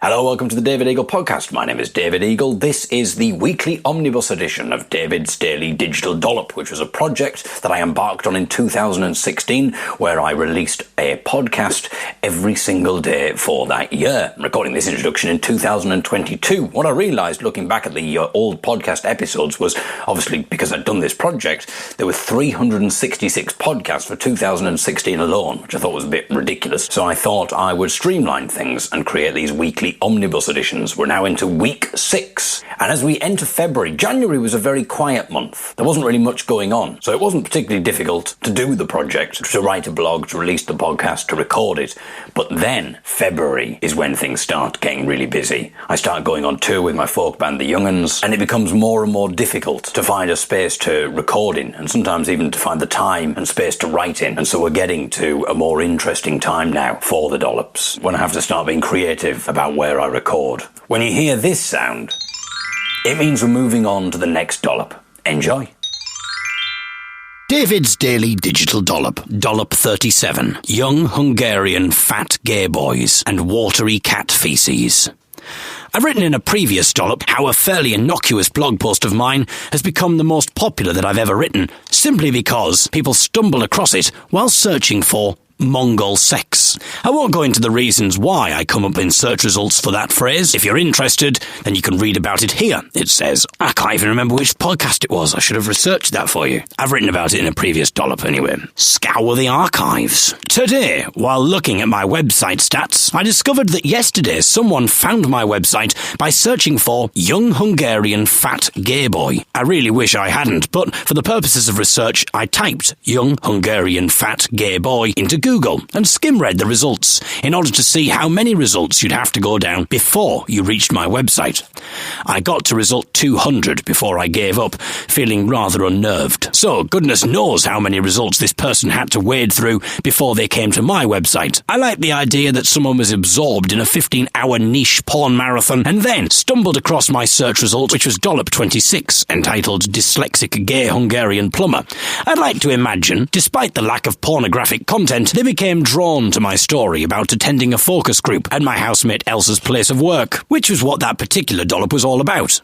Hello, welcome to the David Eagle podcast. My name is David Eagle. This is the weekly omnibus edition of David's Daily Digital Dollop, which was a project that I embarked on in 2016, where I released a podcast every single day for that year. I'm recording this introduction in 2022. What I realised looking back at the old podcast episodes was, obviously, because I'd done this project, there were 366 podcasts for 2016 alone, which I thought was a bit ridiculous. So I thought I would streamline things and create these weekly omnibus editions. We're now into week 6. And as we enter February, January was a very quiet month. There wasn't really much going on. So it wasn't particularly difficult to do the project, to write a blog, to release the podcast, to record it. But then February is when things start getting really busy. I start going on tour with my folk band, The Young'uns, and it becomes more and more difficult to find a space to record in, and sometimes even to find the time and space to write in. And so we're getting to a more interesting time now for the Dollops, when I have to start being creative about where I record. When you hear this sound, it means we're moving on to the next dollop. Enjoy. David's Daily Digital Dollop, Dollop 37. Young Hungarian fat gay boys and watery cat feces. I've written in a previous dollop how a fairly innocuous blog post of mine has become the most popular that I've ever written, simply because people stumble across it while searching for Mongol sex. I won't go into the reasons why I come up in search results for that phrase. If you're interested, then you can read about it here. It says, I can't even remember which podcast it was. I should have researched that for you. I've written about it in a previous dollop anyway. Scour the archives. Today, while looking at my website stats, I discovered that yesterday someone found my website by searching for Young Hungarian Fat Gay Boy. I really wish I hadn't, but for the purposes of research, I typed Young Hungarian Fat Gay Boy into Google and skim-read the results in order to see how many results you'd have to go down before you reached my website. I got to result 200 before I gave up, feeling rather unnerved. So, goodness knows how many results this person had to wade through before they came to my website. I like the idea that someone was absorbed in a 15-hour niche porn marathon and then stumbled across my search result, which was Dollop 26, entitled Dyslexic Gay Hungarian Plumber. I'd like to imagine, despite the lack of pornographic content, they became drawn to my story about attending a focus group at my housemate Elsa's place of work, which was what that particular dollop was all about.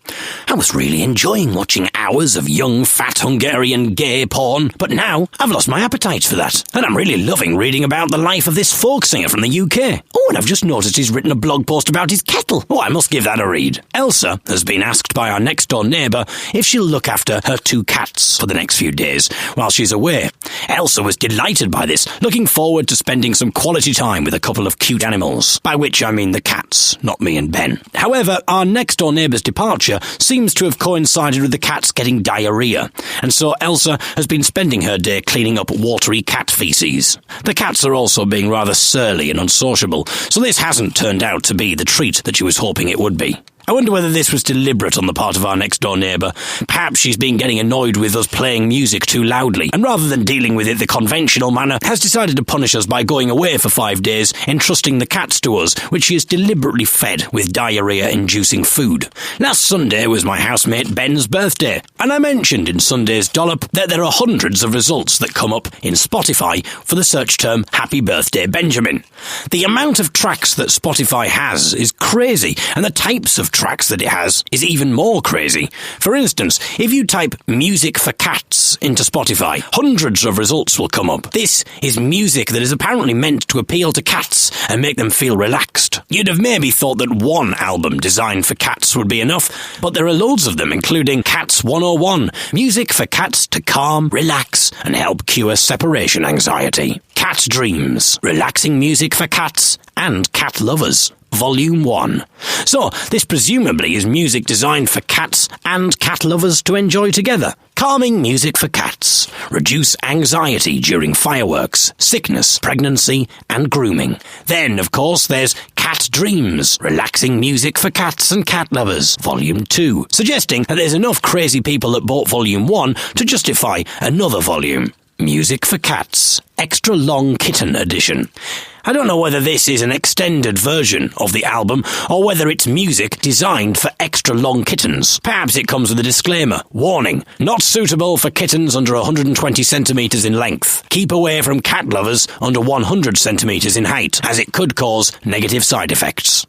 I was really enjoying watching hours of young, fat Hungarian gay porn, but now I've lost my appetite for that, and I'm really loving reading about the life of this folk singer from the UK. Oh, and I've just noticed he's written a blog post about his kettle. Oh, I must give that a read. Elsa has been asked by our next-door neighbour if she'll look after her 2 cats for the next few days while she's away. Elsa was delighted by this, looking forward to spending some quality time with a couple of cute animals, by which I mean the cats, not me and Ben. However, our next-door neighbour's departure seems to have coincided with the cats getting diarrhoea, and so Elsa has been spending her day cleaning up watery cat feces. The cats are also being rather surly and unsociable, so this hasn't turned out to be the treat that she was hoping it would be. I wonder whether this was deliberate on the part of our next-door neighbour. Perhaps she's been getting annoyed with us playing music too loudly, and rather than dealing with it the conventional manner, has decided to punish us by going away for 5 days, entrusting the cats to us, which she has deliberately fed with diarrhoea-inducing food. Last Sunday was my housemate Ben's birthday, and I mentioned in Sunday's dollop that there are hundreds of results that come up in Spotify for the search term Happy Birthday Benjamin. The amount of tracks that Spotify has is crazy, and the types of tracks that it has is even more crazy. For instance, if you type music for cats into Spotify, hundreds of results will come up. This is music that is apparently meant to appeal to cats and make them feel relaxed. You'd have maybe thought that one album designed for cats would be enough, but there are loads of them, including Cats 101, music for cats to calm, relax, and help cure separation anxiety. Cat Dreams, relaxing music for cats and cat lovers. Volume 1. So, this presumably is music designed for cats and cat lovers to enjoy together. Calming music for cats. Reduce anxiety during fireworks, sickness, pregnancy, and grooming. Then, of course, there's Cat Dreams. Relaxing music for cats and cat lovers. Volume 2. Suggesting that there's enough crazy people that bought Volume 1 to justify another volume. Music for Cats. Extra Long Kitten Edition. I don't know whether this is an extended version of the album or whether it's music designed for extra long kittens. Perhaps it comes with a disclaimer. Warning, not suitable for kittens under 120 centimetres in length. Keep away from cat lovers under 100 centimetres in height, as it could cause negative side effects.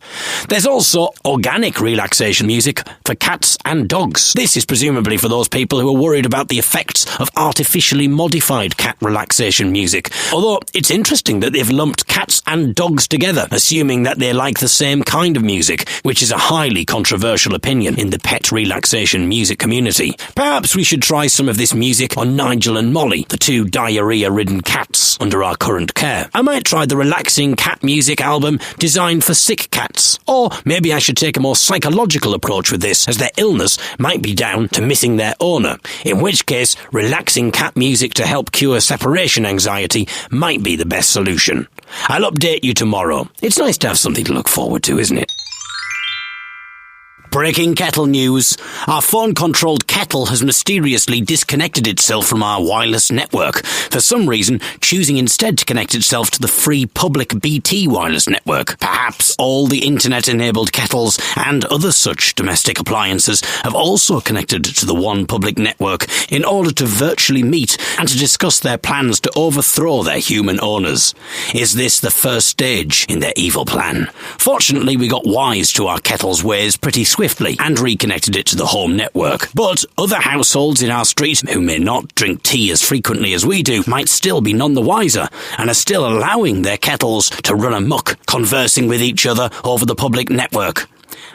There's also organic relaxation music for cats and dogs. This is presumably for those people who are worried about the effects of artificially modified cat relaxation music, although it's interesting that they've lumped cats and dogs together, assuming that they like the same kind of music, which is a highly controversial opinion in the pet relaxation music community. Perhaps we should try some of this music on Nigel and Molly, the two diarrhea-ridden cats under our current care. I might try the relaxing cat music album designed for sick cats. Or maybe I should take a more psychological approach with this, as their illness might be down to missing their owner, in which case relaxing cat music to help cure separation anxiety might be the best solution. I'll update you tomorrow. It's nice to have something to look forward to, isn't it? Breaking kettle news. Our phone-controlled kettle has mysteriously disconnected itself from our wireless network, for some reason choosing instead to connect itself to the free public BT wireless network. Perhaps all the internet-enabled kettles and other such domestic appliances have also connected to the one public network in order to virtually meet and to discuss their plans to overthrow their human owners. Is this the first stage in their evil plan? Fortunately, we got wise to our kettle's ways pretty swiftly and reconnected it to the home network. But other households in our street who may not drink tea as frequently as we do might still be none the wiser and are still allowing their kettles to run amok, conversing with each other over the public network.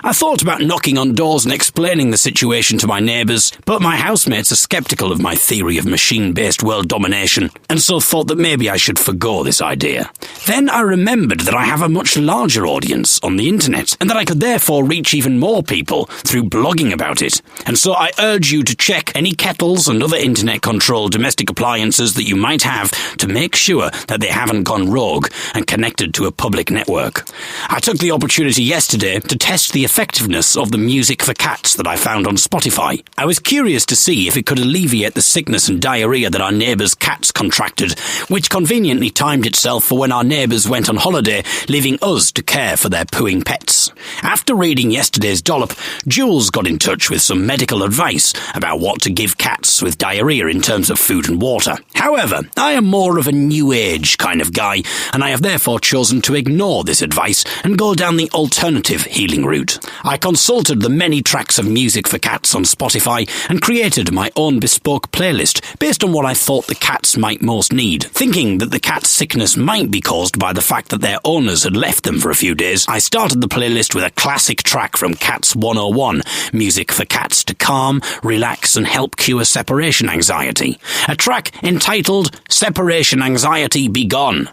I thought about knocking on doors and explaining the situation to my neighbours, but my housemates are sceptical of my theory of machine-based world domination, and so thought that maybe I should forgo this idea. Then I remembered that I have a much larger audience on the internet, and that I could therefore reach even more people through blogging about it. And so I urge you to check any kettles and other internet-controlled domestic appliances that you might have to make sure that they haven't gone rogue and connected to a public network. I took the opportunity yesterday to test the effectiveness of the music for cats that I found on Spotify. I was curious to see if it could alleviate the sickness and diarrhea that our neighbours' cats contracted, which conveniently timed itself for when our neighbours went on holiday, leaving us to care for their pooing pets. After reading yesterday's dollop, Jules got in touch with some medical advice about what to give cats with diarrhea in terms of food and water. However, I am more of a new age kind of guy, and I have therefore chosen to ignore this advice and go down the alternative healing route. I consulted the many tracks of music for cats on Spotify and created my own bespoke playlist based on what I thought the cats might most need. Thinking that the cat's sickness might be caused by the fact that their owners had left them for a few days, I started the playlist with a classic track from Cats 101, music for cats to calm, relax and help cure separation anxiety. A track entitled Separation Anxiety Be Gone.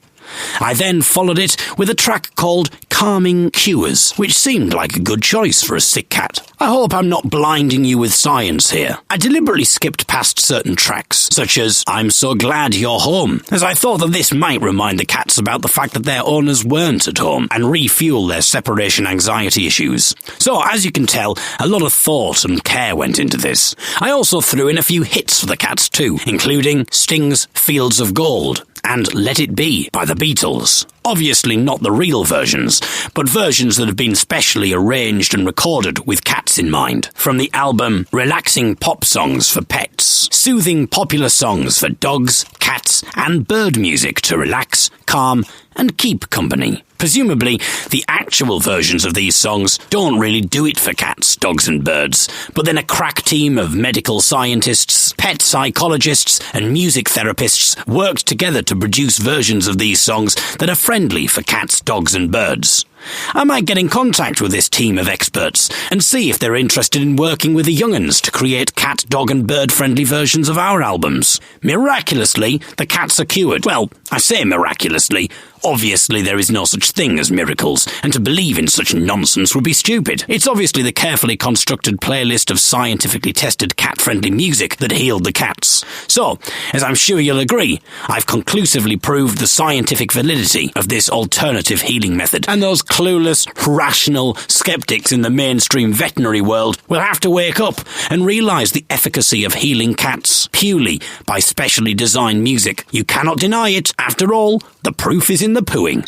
I then followed it with a track called Calming Cures, which seemed like a good choice for a sick cat. I hope I'm not blinding you with science here. I deliberately skipped past certain tracks, such as I'm So Glad You're Home, as I thought that this might remind the cats about the fact that their owners weren't at home and refuel their separation anxiety issues. So, as you can tell, a lot of thought and care went into this. I also threw in a few hits for the cats too, including Sting's Fields of Gold and Let It Be by the Beatles. Obviously not the real versions, but versions that have been specially arranged and recorded with cats in mind. From the album Relaxing Pop Songs for Pets, soothing popular songs for dogs, cats and bird music to relax, calm and keep company. Presumably, the actual versions of these songs don't really do it for cats, dogs and birds, but then a crack team of medical scientists, pet psychologists and music therapists worked together to produce versions of these songs that are friendly for cats, dogs and birds. I might get in contact with this team of experts and see if they're interested in working with the young'uns to create cat, dog and bird-friendly versions of our albums. Miraculously, the cats are cured. Well, I say miraculously. Obviously, there is no such thing as miracles, and to believe in such nonsense would be stupid. It's obviously the carefully constructed playlist of scientifically tested cat-friendly music that healed the cats. So, as I'm sure you'll agree, I've conclusively proved the scientific validity of this alternative healing method, and those clueless, rational skeptics in the mainstream veterinary world will have to wake up and realise the efficacy of healing cats purely by specially designed music. You cannot deny it. After all, the proof is in the pooing.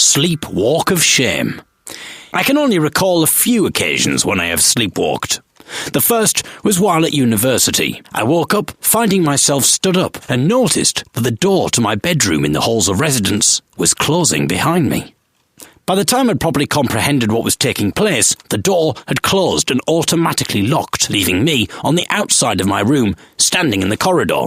Sleepwalk of shame. I can only recall a few occasions when I have sleepwalked. The first was while at university. I woke up finding myself stood up and noticed that the door to my bedroom in the halls of residence was closing behind me. By the time I'd properly comprehended what was taking place, the door had closed and automatically locked, leaving me on the outside of my room, standing in the corridor.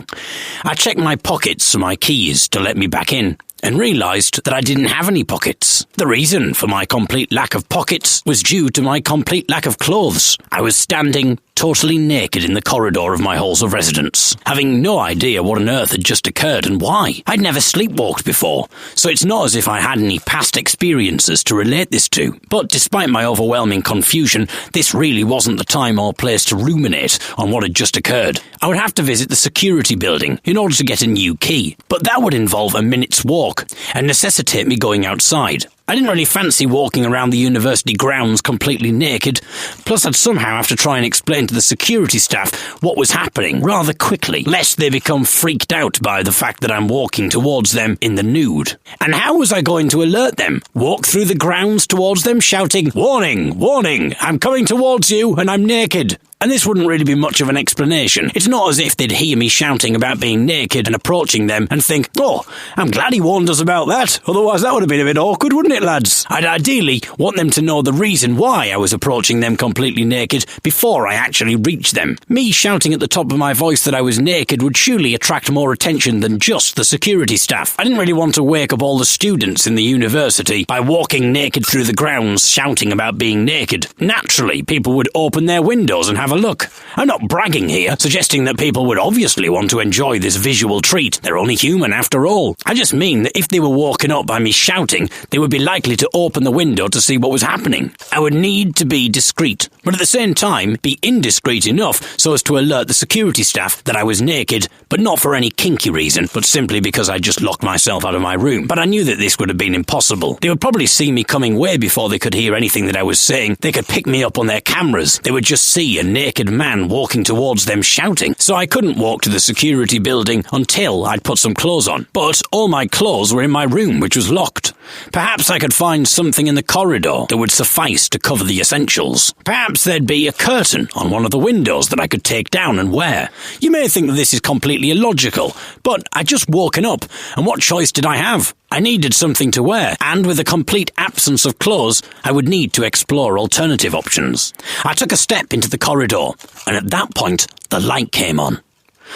I checked my pockets for my keys to let me back in, and realised that I didn't have any pockets. The reason for my complete lack of pockets was due to my complete lack of clothes. I was standing totally naked in the corridor of my halls of residence, having no idea what on earth had just occurred and why. I'd never sleepwalked before, so it's not as if I had any past experiences to relate this to. But despite my overwhelming confusion, this really wasn't the time or place to ruminate on what had just occurred. I would have to visit the security building in order to get a new key, but that would involve a minute's walk and necessitate me going outside. I didn't really fancy walking around the university grounds completely naked, plus I'd somehow have to try and explain to the security staff what was happening rather quickly, lest they become freaked out by the fact that I'm walking towards them in the nude. And how was I going to alert them? Walk through the grounds towards them shouting, "Warning! Warning! I'm coming towards you and I'm naked!" And this wouldn't really be much of an explanation. It's not as if they'd hear me shouting about being naked and approaching them and think, "Oh, I'm glad he warned us about that. Otherwise that would have been a bit awkward, wouldn't it, lads?" I'd ideally want them to know the reason why I was approaching them completely naked before I actually reached them. Me shouting at the top of my voice that I was naked would surely attract more attention than just the security staff. I didn't really want to wake up all the students in the university by walking naked through the grounds shouting about being naked. Naturally, people would open their windows and have a look. I'm not bragging here, suggesting that people would obviously want to enjoy this visual treat. They're only human after all. I just mean that if they were woken up by me shouting, they would be likely to open the window to see what was happening. I would need to be discreet, but at the same time be indiscreet enough so as to alert the security staff that I was naked, but not for any kinky reason, but simply because I just locked myself out of my room. But I knew that this would have been impossible. They would probably see me coming way before they could hear anything that I was saying. They could pick me up on their cameras. They would just see a naked man walking towards them shouting. So I couldn't walk to the security building until I'd put some clothes on. But all my clothes were in my room, which was locked. Perhaps I could find something in the corridor that would suffice to cover the essentials. Perhaps there'd be a curtain on one of the windows that I could take down and wear. You may think that this is completely illogical, but I'd just woken up, and what choice did I have? I needed something to wear, and with a complete absence of clothes, I would need to explore alternative options. I took a step into the corridor, and at that point, the light came on.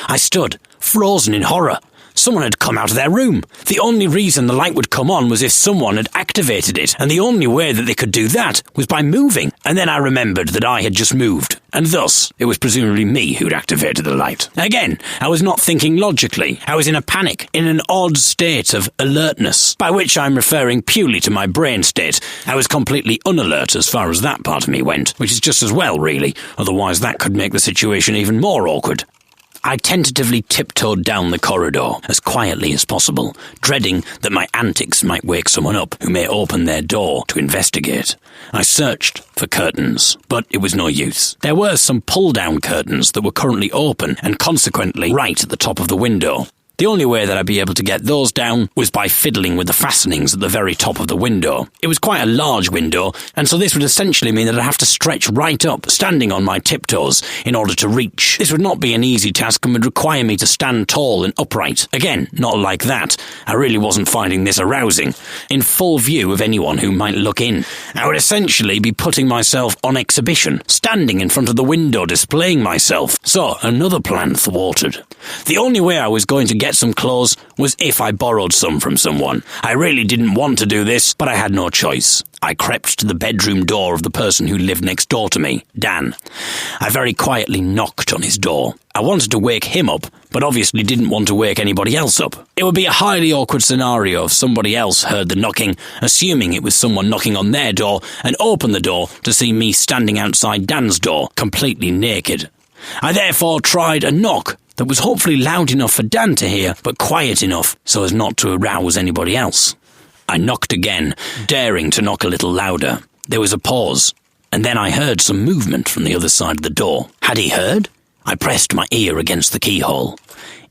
I stood, frozen in horror. Someone had come out of their room. The only reason the light would come on was if someone had activated it, and the only way that they could do that was by moving. And then I remembered that I had just moved, and thus it was presumably me who'd activated the light. Again, I was not thinking logically. I was in a panic, in an odd state of alertness, by which I'm referring purely to my brain state. I was completely unalert as far as that part of me went, which is just as well, really, otherwise that could make the situation even more awkward. I tentatively tiptoed down the corridor as quietly as possible, dreading that my antics might wake someone up who may open their door to investigate. I searched for curtains, but it was no use. There were some pull-down curtains that were currently open and consequently right at the top of the window. The only way that I'd be able to get those down was by fiddling with the fastenings at the very top of the window. It was quite a large window, and so this would essentially mean that I'd have to stretch right up, standing on my tiptoes, in order to reach. This would not be an easy task and would require me to stand tall and upright. Again, not like that. I really wasn't finding this arousing. In full view of anyone who might look in, I would essentially be putting myself on exhibition, standing in front of the window displaying myself. So, another plan thwarted. The only way I was going to get some clothes was if I borrowed some from someone. I really didn't want to do this, but I had no choice. I crept to the bedroom door of the person who lived next door to me, Dan. I very quietly knocked on his door. I wanted to wake him up, but obviously didn't want to wake anybody else up. It would be a highly awkward scenario if somebody else heard the knocking, assuming it was someone knocking on their door, and opened the door to see me standing outside Dan's door, completely naked. I therefore tried a knock that was hopefully loud enough for Dan to hear, but quiet enough so as not to arouse anybody else. I knocked again, daring to knock a little louder. There was a pause, and then I heard some movement from the other side of the door. Had he heard? I pressed my ear against the keyhole.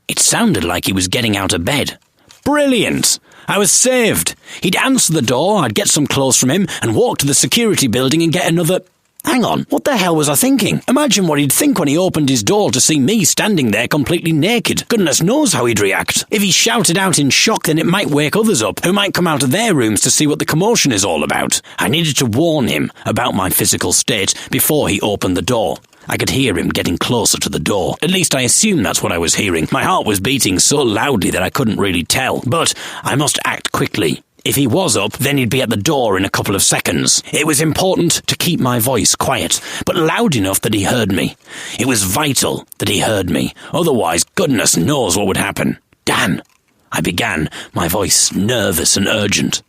It sounded like he was getting out of bed. Brilliant! I was saved. He'd answer the door, I'd get some clothes from him, and walk to the security building and get another... Hang on, what the hell was I thinking? Imagine what he'd think when he opened his door to see me standing there completely naked. Goodness knows how he'd react. If he shouted out in shock, then it might wake others up, who might come out of their rooms to see what the commotion is all about. I needed to warn him about my physical state before he opened the door. I could hear him getting closer to the door. At least I assumed that's what I was hearing. My heart was beating so loudly that I couldn't really tell. But I must act quickly. If he was up, then he'd be at the door in a couple of seconds. It was important to keep my voice quiet, but loud enough that he heard me. It was vital that he heard me. Otherwise, goodness knows what would happen. Dan, I began, my voice nervous and urgent.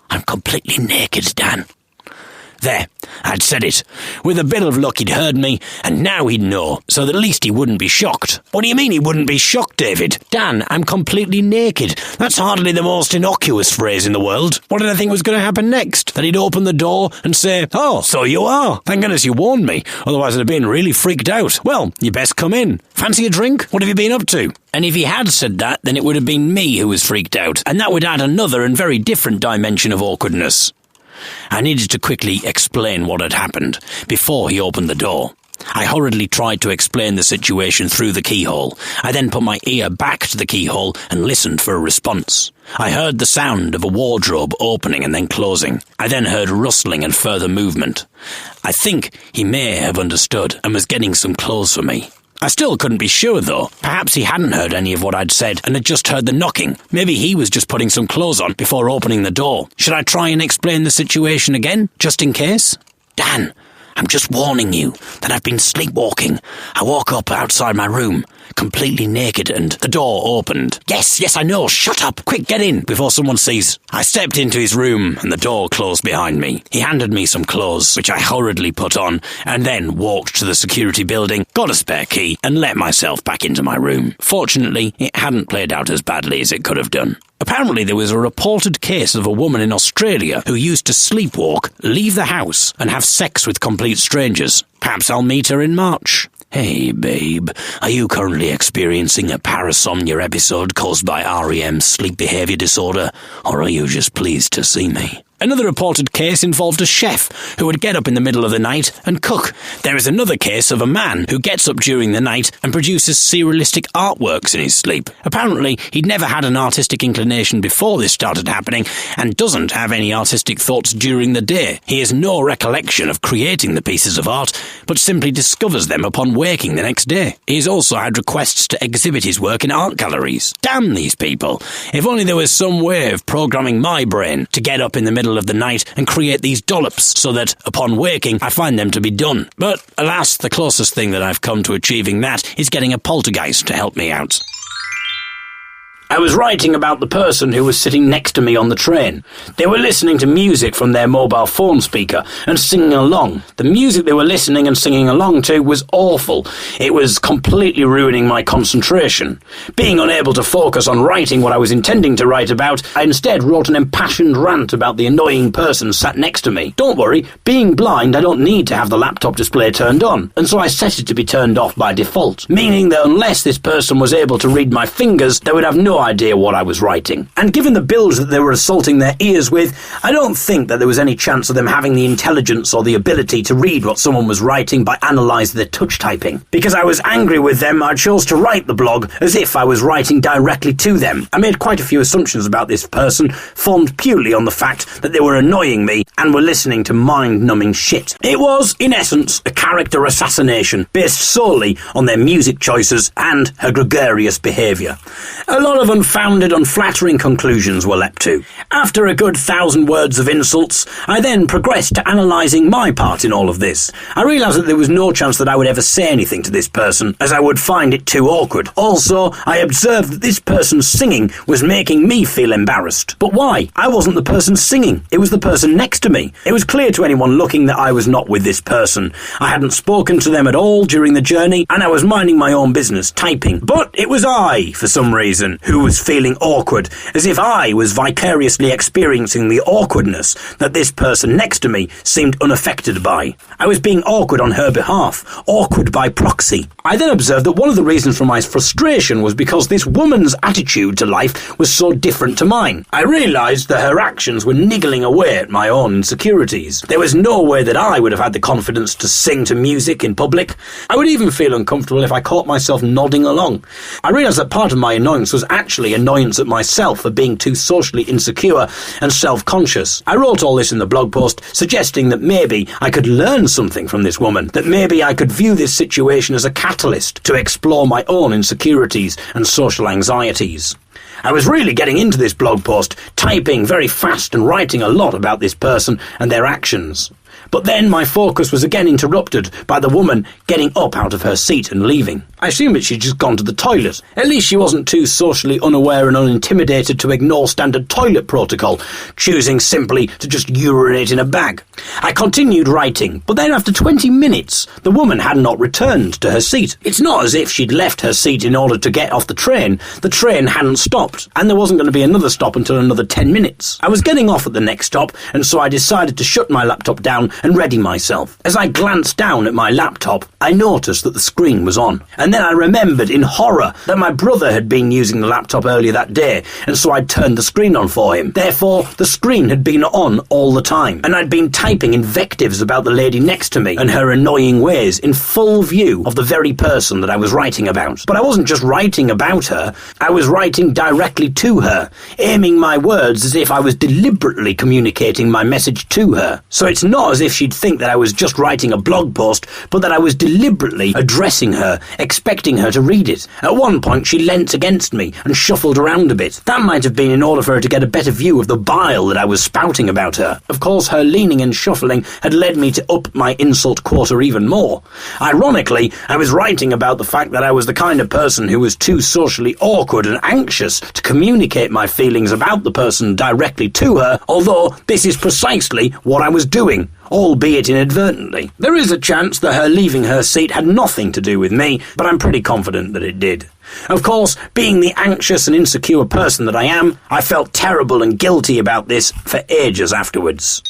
I'm completely naked, Dan. There, I'd said it. With a bit of luck he'd heard me, and now he'd know, so that at least he wouldn't be shocked. What do you mean he wouldn't be shocked, David? Dan, I'm completely naked. That's hardly the most innocuous phrase in the world. What did I think was going to happen next? That he'd open the door and say, "Oh, so you are. Thank goodness you warned me, otherwise I'd have been really freaked out. Well, you best come in. Fancy a drink? What have you been up to?" And if he had said that, then it would have been me who was freaked out, and that would add another and very different dimension of awkwardness. I needed to quickly explain what had happened before he opened the door. I hurriedly tried to explain the situation through the keyhole. I then put my ear back to the keyhole and listened for a response. I heard the sound of a wardrobe opening and then closing. I then heard rustling and further movement. I think he may have understood and was getting some clothes for me. I still couldn't be sure, though. Perhaps he hadn't heard any of what I'd said and had just heard the knocking. Maybe he was just putting some clothes on before opening the door. Should I try and explain the situation again, just in case? Dan, I'm just warning you that I've been sleepwalking. I woke up outside my room, completely naked, and the door opened. Yes, I know. Shut up. Quick, get in before someone sees. I stepped into his room and the door closed behind me. He handed me some clothes, which I hurriedly put on, and then walked to the security building, got a spare key, and let myself back into my room. Fortunately, it hadn't played out as badly as it could have done. Apparently there was a reported case of a woman in Australia who used to sleepwalk, leave the house, and have sex with complete strangers. Perhaps I'll meet her in March. Hey, babe, are you currently experiencing a parasomnia episode caused by REM sleep behaviour disorder, or are you just pleased to see me? Another reported case involved a chef who would get up in the middle of the night and cook. There is another case of a man who gets up during the night and produces surrealistic artworks in his sleep. Apparently, he'd never had an artistic inclination before this started happening and doesn't have any artistic thoughts during the day. He has no recollection of creating the pieces of art, but simply discovers them upon waking the next day. He's also had requests to exhibit his work in art galleries. Damn these people. If only there was some way of programming my brain to get up in the middle of the night and create these dollops so that, upon waking, I find them to be done. But, alas, the closest thing that I've come to achieving that is getting a poltergeist to help me out. I was writing about the person who was sitting next to me on the train. They were listening to music from their mobile phone speaker and singing along. The music they were listening and singing along to was awful. It was completely ruining my concentration. Being unable to focus on writing what I was intending to write about, I instead wrote an impassioned rant about the annoying person sat next to me. Don't worry, being blind, I don't need to have the laptop display turned on, and so I set it to be turned off by default, meaning that unless this person was able to read my fingers, they would have no idea what I was writing. And given the bills that they were assaulting their ears with, I don't think that there was any chance of them having the intelligence or the ability to read what someone was writing by analysing their touch typing. Because I was angry with them, I chose to write the blog as if I was writing directly to them. I made quite a few assumptions about this person, formed purely on the fact that they were annoying me and were listening to mind-numbing shit. It was, in essence, a character assassination based solely on their music choices and her gregarious behaviour. A lot of unfounded, unflattering conclusions were leapt to. After a good 1,000 words of insults, I then progressed to analysing my part in all of this. I realised that there was no chance that I would ever say anything to this person, as I would find it too awkward. Also, I observed that this person's singing was making me feel embarrassed. But why? I wasn't the person singing. It was the person next to me. It was clear to anyone looking that I was not with this person. I hadn't spoken to them at all during the journey, and I was minding my own business, typing. But it was I, for some reason, who who was feeling awkward, as if I was vicariously experiencing the awkwardness that this person next to me seemed unaffected by. I was being awkward on her behalf, awkward by proxy. I then observed that one of the reasons for my frustration was because this woman's attitude to life was so different to mine. I realised that her actions were niggling away at my own insecurities. There was no way that I would have had the confidence to sing to music in public. I would even feel uncomfortable if I caught myself nodding along. I realised that part of my annoyance was actually annoyance at myself for being too socially insecure and self-conscious. I wrote all this in the blog post, suggesting that maybe I could learn something from this woman, that maybe I could view this situation as a catalyst to explore my own insecurities and social anxieties. I was really getting into this blog post, typing very fast and writing a lot about this person and their actions. But then my focus was again interrupted by the woman getting up out of her seat and leaving. I assumed that she'd just gone to the toilet. At least she wasn't too socially unaware and unintimidated to ignore standard toilet protocol, choosing simply to just urinate in a bag. I continued writing, but then after 20 minutes, the woman had not returned to her seat. It's not as if she'd left her seat in order to get off the train. The train hadn't stopped, and there wasn't going to be another stop until another 10 minutes. I was getting off at the next stop, and so I decided to shut my laptop down and ready myself. As I glanced down at my laptop, I noticed that the screen was on. And then I remembered in horror that my brother had been using the laptop earlier that day, and so I'd turned the screen on for him. Therefore, the screen had been on all the time, and I'd been typing invectives about the lady next to me and her annoying ways in full view of the very person that I was writing about. But I wasn't just writing about her, I was writing directly to her, aiming my words as if I was deliberately communicating my message to her. So it's not as if she'd think that I was just writing a blog post, but that I was deliberately addressing her, expecting her to read it. At one point she leant against me and shuffled around a bit. That might have been in order for her to get a better view of the bile that I was spouting about her. Of course, her leaning and shuffling had led me to up my insult quota even more. Ironically, I was writing about the fact that I was the kind of person who was too socially awkward and anxious to communicate my feelings about the person directly to her, although this is precisely what I was doing, albeit inadvertently. There is a chance that her leaving her seat had nothing to do with me, but I'm pretty confident that it did. Of course, being the anxious and insecure person that I am, I felt terrible and guilty about this for ages afterwards.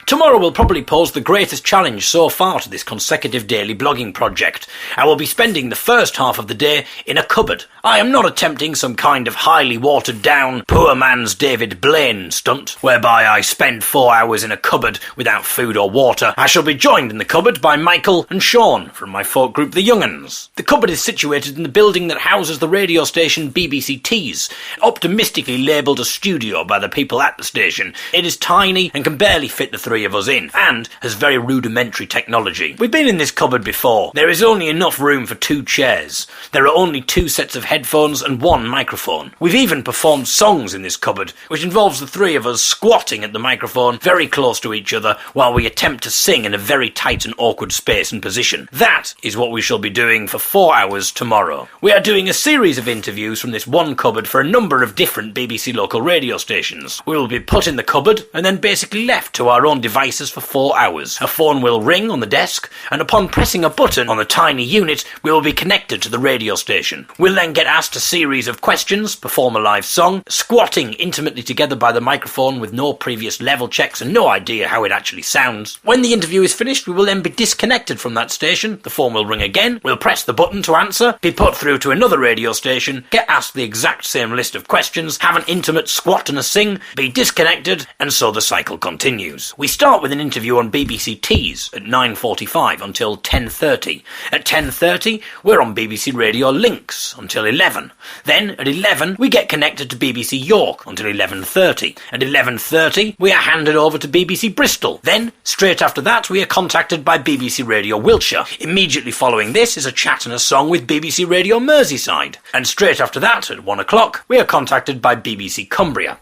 Tomorrow will probably pose the greatest challenge so far to this consecutive daily blogging project. I will be spending the first half of the day in a cupboard. I am not attempting some kind of highly watered down, poor man's David Blaine stunt, whereby I spend 4 hours in a cupboard without food or water. I shall be joined in the cupboard by Michael and Sean from my folk group The Young'uns. The cupboard is situated in the building that houses the radio station BBC Tees, optimistically labelled a studio by the people at the station. It is tiny and can barely fit the three of us in, and has very rudimentary technology. We've been in this cupboard before. There is only enough room for 2 chairs. There are only 2 sets of headphones and 1 microphone. We've even performed songs in this cupboard, which involves the 3 of us squatting at the microphone very close to each other while we attempt to sing in a very tight and awkward space and position. That is what we shall be doing for 4 hours tomorrow. We are doing a series of interviews from this one cupboard for a number of different BBC local radio stations. We will be put in the cupboard and then basically left to our own devices for 4 hours. A phone will ring on the desk, and upon pressing a button on the tiny unit, we will be connected to the radio station. We'll then get asked a series of questions, perform a live song, squatting intimately together by the microphone with no previous level checks and no idea how it actually sounds. When the interview is finished, we will then be disconnected from that station. The phone will ring again, we'll press the button to answer, be put through to another radio station, get asked the exact same list of questions, have an intimate squat and a sing, be disconnected, and so the cycle continues. We start with an interview on BBC Tees at 9:45 until 10:30. At 10:30, we're on BBC Radio Links until 11. Then, at 11, we get connected to BBC York until 11:30. At 11:30, we are handed over to BBC Bristol. Then, straight after that, we are contacted by BBC Radio Wiltshire. Immediately following this is a chat and a song with BBC Radio Merseyside. And straight after that, at 1 o'clock, we are contacted by BBC Cumbria.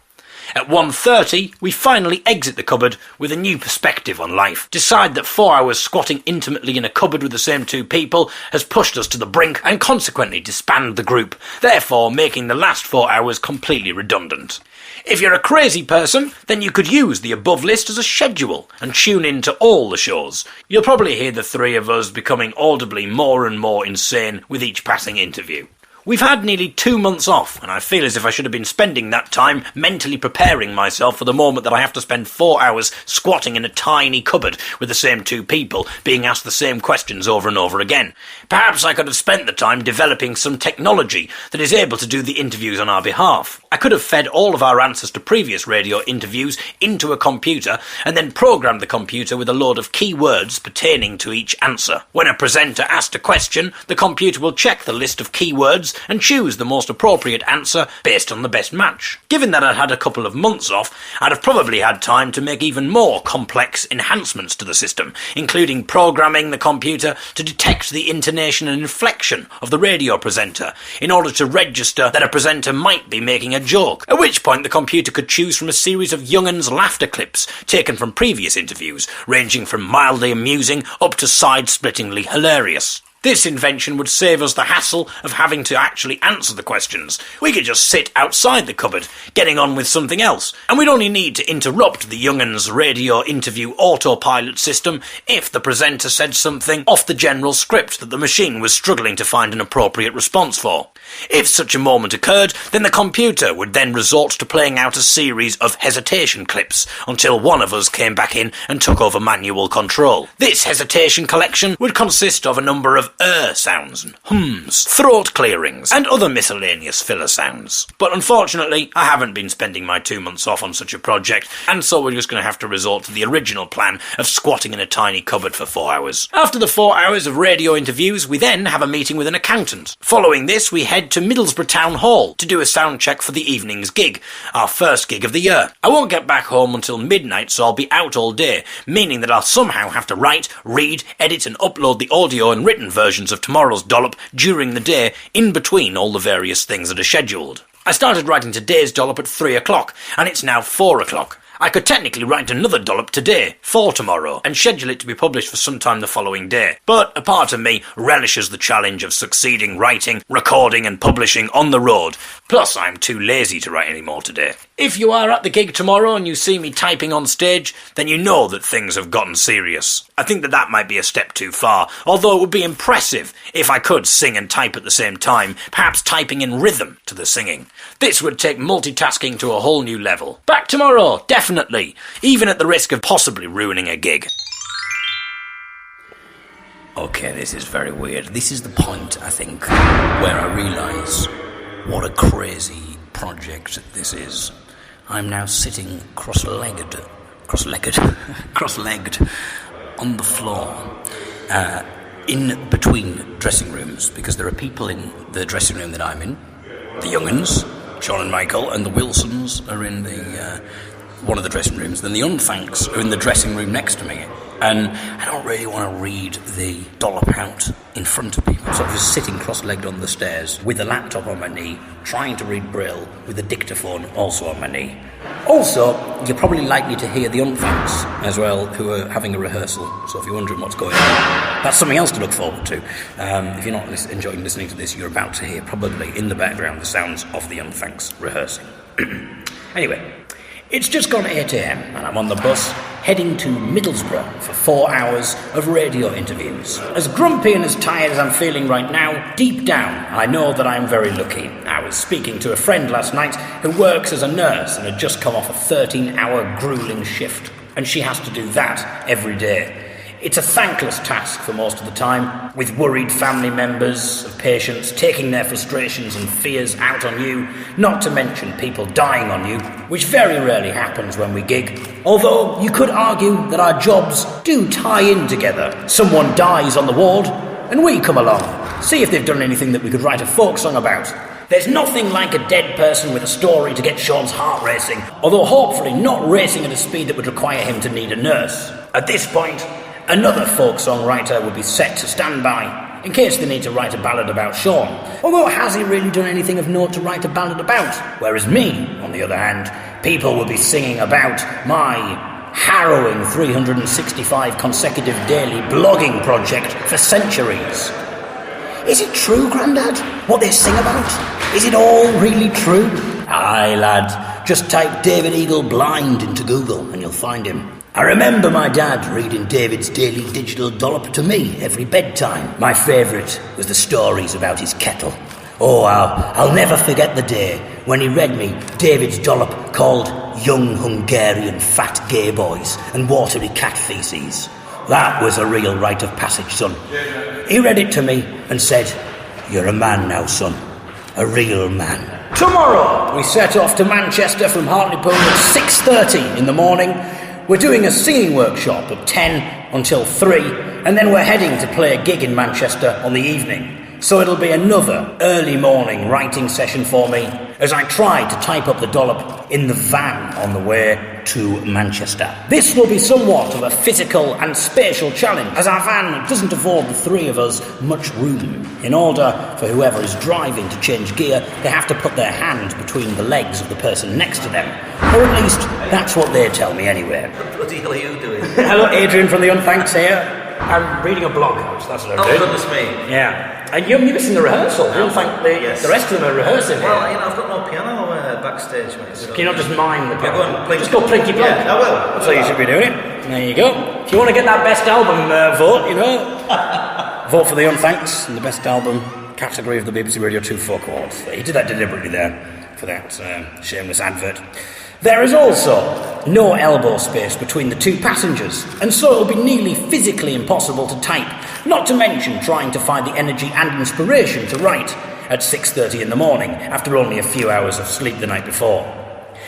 At 1:30, we finally exit the cupboard with a new perspective on life. Decide that 4 hours squatting intimately in a cupboard with the same 2 people has pushed us to the brink and consequently disband the group, therefore making the last 4 hours completely redundant. If you're a crazy person, then you could use the above list as a schedule and tune in to all the shows. You'll probably hear the 3 of us becoming audibly more and more insane with each passing interview. We've had nearly 2 months off, and I feel as if I should have been spending that time mentally preparing myself for the moment that I have to spend 4 hours squatting in a tiny cupboard with the same 2 people, being asked the same questions over and over again. Perhaps I could have spent the time developing some technology that is able to do the interviews on our behalf. I could have fed all of our answers to previous radio interviews into a computer and then programmed the computer with a load of keywords pertaining to each answer. When a presenter asked a question, the computer will check the list of keywords and choose the most appropriate answer based on the best match. Given that I'd had a couple of months off, I'd have probably had time to make even more complex enhancements to the system, including programming the computer to detect the intonation and inflection of the radio presenter in order to register that a presenter might be making a joke, at which point the computer could choose from a series of young'uns laughter clips taken from previous interviews, ranging from mildly amusing up to side-splittingly hilarious. This invention would save us the hassle of having to actually answer the questions. We could just sit outside the cupboard, getting on with something else, and we'd only need to interrupt the young'uns' radio interview autopilot system if the presenter said something off the general script that the machine was struggling to find an appropriate response for. If such a moment occurred, then the computer would then resort to playing out a series of hesitation clips until one of us came back in and took over manual control. This hesitation collection would consist of a number of sounds and hums, throat clearings, and other miscellaneous filler sounds. But unfortunately, I haven't been spending my 2 months off on such a project, and so we're just going to have to resort to the original plan of squatting in a tiny cupboard for 4 hours. After the 4 hours of radio interviews, we then have a meeting with an accountant. Following this, we head to Middlesbrough Town Hall to do a sound check for the evening's gig, our first gig of the year. I won't get back home until midnight, so I'll be out all day, meaning that I'll somehow have to write, read, edit and upload the audio and written versions of tomorrow's dollop during the day, in between all the various things that are scheduled. I started writing today's dollop at 3 o'clock, and it's now 4 o'clock. I could technically write another dollop today, for tomorrow, and schedule it to be published for sometime the following day. But a part of me relishes the challenge of succeeding writing, recording and publishing on the road. Plus, I'm too lazy to write any more today. If you are at the gig tomorrow and you see me typing on stage, then you know that things have gotten serious. I think that might be a step too far, although it would be impressive if I could sing and type at the same time, perhaps typing in rhythm to the singing. This would take multitasking to a whole new level. Back tomorrow, definitely, even at the risk of possibly ruining a gig. Okay, this is very weird. This is the point, I think, where I realise what a crazy project this is. I'm now sitting cross-legged on the floor in between dressing rooms, because there are people in the dressing room that I'm in. The young'uns, John and Michael, and the Wilsons are in the one of the dressing rooms. Then the Unthanks are in the dressing room next to me. And I don't really want to read the dollop out in front of people. So I'm just sitting cross-legged on the stairs with a laptop on my knee, trying to read Braille with a dictaphone also on my knee. Also, you're probably likely to hear the Unthanks as well, who are having a rehearsal. So if you're wondering what's going on, that's something else to look forward to. If you're not enjoying listening to this, you're about to hear, probably in the background, the sounds of the Unthanks rehearsing. Anyway, it's just gone 8 a.m. and I'm on the bus heading to Middlesbrough for 4 hours of radio interviews. As grumpy and as tired as I'm feeling right now, deep down I know that I'm very lucky. I was speaking to a friend last night who works as a nurse and had just come off a 13-hour gruelling shift, and she has to do that every day. It's a thankless task for most of the time, with worried family members of patients taking their frustrations and fears out on you, not to mention people dying on you, which very rarely happens when we gig. Although you could argue that our jobs do tie in together. Someone dies on the ward, and we come along, see if they've done anything that we could write a folk song about. There's nothing like a dead person with a story to get Sean's heart racing, although hopefully not racing at a speed that would require him to need a nurse. At this point, another folk songwriter would be set to stand by, in case they need to write a ballad about Sean. Although, has he really done anything of note to write a ballad about? Whereas me, on the other hand, people will be singing about my harrowing 365 consecutive daily blogging project for centuries. Is it true, Grandad, what they sing about? Is it all really true? Aye, lad, just type David Eagle Blind into Google and you'll find him. I remember my dad reading David's daily digital dollop to me every bedtime. My favourite was the stories about his kettle. Oh, I'll never forget the day when he read me David's dollop called Young Hungarian Fat Gay Boys and Watery Cat Feces. That was a real rite of passage, son. He read it to me and said, "You're a man now, son. A real man." Tomorrow, we set off to Manchester from Hartlepool at 6:30 in the morning. We're doing a singing workshop at 10 until 3, and then we're heading to play a gig in Manchester on the evening. So it'll be another early morning writing session for me as I try to type up the dollop in the van on the way to Manchester. This will be somewhat of a physical and spatial challenge, as our van doesn't afford the three of us much room. In order for whoever is driving to change gear, they have to put their hand between the legs of the person next to them. Or at least, that's what they tell me anyway. What the bloody hell are you doing? Hello, Adrian from the Unthanks here. I'm reading a blog post, that's what I'm doing. Oh, goodness me. Yeah. And you're missing the rehearsal. The rest of them are rehearsing here. Well, I've got no piano backstage, mate. So Can you not just mime the Yeah, go on, plink. Just go plinky plonk. Yeah, I will. That's how you should be doing it. There you go. If you want to get that best album vote, vote for the Unthanks in the best album category of the BBC Radio 2 Folk Awards. He did that deliberately there for that shameless advert. There is also no elbow space between the two passengers, and so it will be nearly physically impossible to type, not to mention trying to find the energy and inspiration to write at 6:30 in the morning after only a few hours of sleep the night before.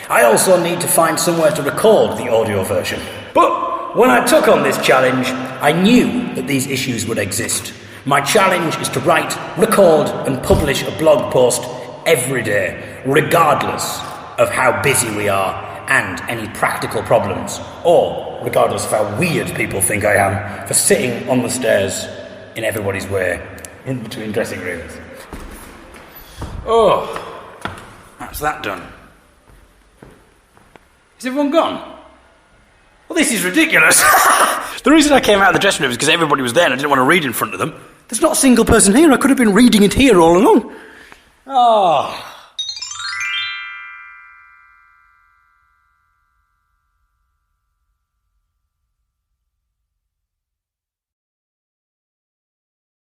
I also need to find somewhere to record the audio version. But when I took on this challenge, I knew that these issues would exist. My challenge is to write, record and publish a blog post every day, regardless of how busy we are and any practical problems, or regardless of how weird people think I am for sitting on the stairs in everybody's way in between dressing rooms. Oh, that's that done. Is everyone gone? Well, this is ridiculous. The reason I came out of the dressing room is because everybody was there and I didn't want to read in front of them. There's not a single person here. I could have been reading it here all along. Oh.